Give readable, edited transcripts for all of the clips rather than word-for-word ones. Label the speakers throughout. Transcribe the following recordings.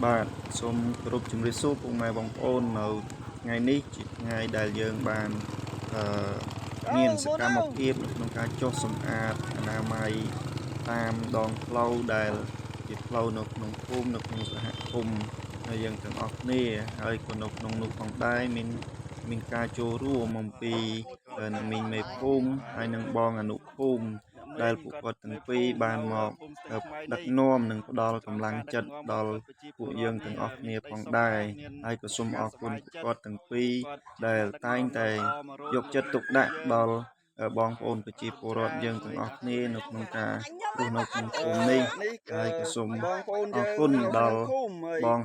Speaker 1: បាទសូមគោរពជំរាបសួរពុកម៉ែបងប្អូននៅថ្ងៃនេះជាថ្ងៃដែលយើងបានមានសកម្មភាពនៅក្នុងការចុះសម្អាតអនាម័យតាមដងផ្លូវដែលជាផ្លូវនៅក្នុងភូមិនៅក្នុងសហគមន៍ហើយយើងទាំងអស់គ្នាហើយក៏នៅក្នុងនោះផងដែរមានការចូលរួមអំពីអ្នកមីងមេភូមិហើយនិងបងអនុភូមិដែលពួកគាត់ទាំងពីរបានមកដឹកនាំនិងផ្ដល់កម្លាំងចិត្តដល់ពួកយើងទាំងអស់គ្នាផងដែរហើយក៏សូមអរគុណពួកគាត់ទាំងពីរដែលតែងតែយកចិត្តទុកដាក់ដល់បងប្អូនប្រជាពលរដ្ឋយើងទាំងអស់គ្នានៅក្នុងការរស់នៅក្នុងភូមិនេះហើយក៏សូមអរគុណដល់បង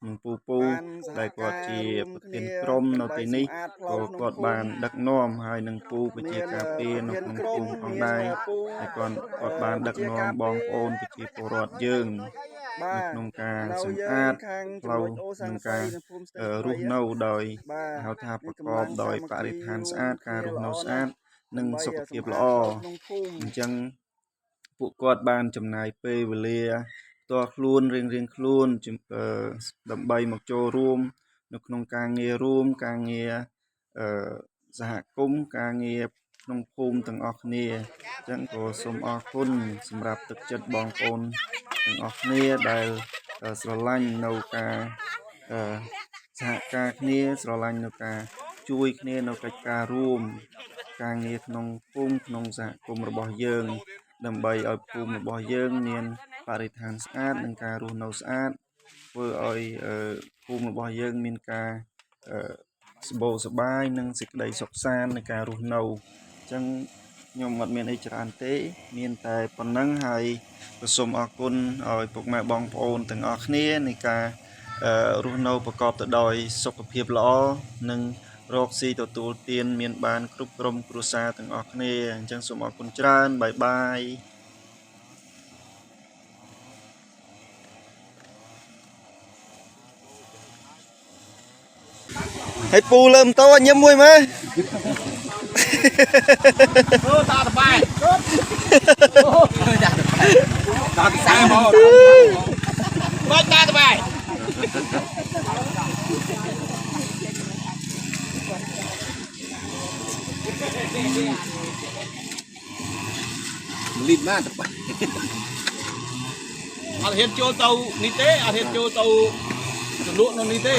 Speaker 1: និងពូដែលគាត់ជាប្រធានក្រុមនៅទីនេះក៏គាត់បានដឹកនាំហើយនឹងពូប្រជាការពារនៅក្នុងភូមិផងដែរហើយគាត់បានដឹកនាំបងប្អូនប្រជាពលរដ្ឋយើងនៅក្នុងការសម្អាតផ្លូវក្នុងការរស់នៅដោយហៅថាប្រកបដោយបរិស្ថានស្អាតការរស់នៅស្អាតនិងសុខភាពល្អអញ្ចឹងពួកគាត់បានចំណាយពេលវេលាផ្ទាល់ខ្លួនរៀងខ្លួនដើម្បីមកចូលរួមនៅក្នុងការងាររួមការងារសហគមន៍ការងារក្នុងភូមិទាំងអស់គ្នាអញ្ចឹងក៏សូមអរគុណសម្រាប់ទឹកចិត្តបងប្អូនទាំងអស់គ្នាដែលស្រឡាញ់នៅការសហការគ្នាស្រឡាញ់នៅការជួយគ្នានៅកិច្ចការរួមការងារក្នុងភូមិក្នុងសហគមន៍របស់យើងដើម្បីឲ្យភូមិរបស់យើងមានបរិស្ថានស្អាតនិងការរស់នៅស្អាតធ្វើឲ្យភូមិរបស់យើងមានការសម្បូរសប្បាយនិងសេចក្តីសុខសាន្តនៃការរស់នៅអញ្ចឹងខ្ញុំអត់មានអីច្រើនទេមានតែប៉ុណ្ណឹងហើយក៏សូមអរគុណឲ្យពុកម៉ែបងប្អូនទាំងអស់គ្នានៃការរស់នៅប្រកបទៅដោយសុខភាពល្អនិងរកស៊ីទទួលទានមានបានគ្រប់ក្រុមគ្រួសារទាំងអស់គ្នាអញ្ចឹងសូមអរគុណច្រើនបាយបាយហើយពូលើម៉ូតូញឹមមួយមើលអូតាតបាយអូតាខ្សែមកមកតាតបាយលីបមកតបាយអត់ហ៊ានចូលទៅនេះទេអត់ហ៊ានចូលទៅលក់នៅនេះទេ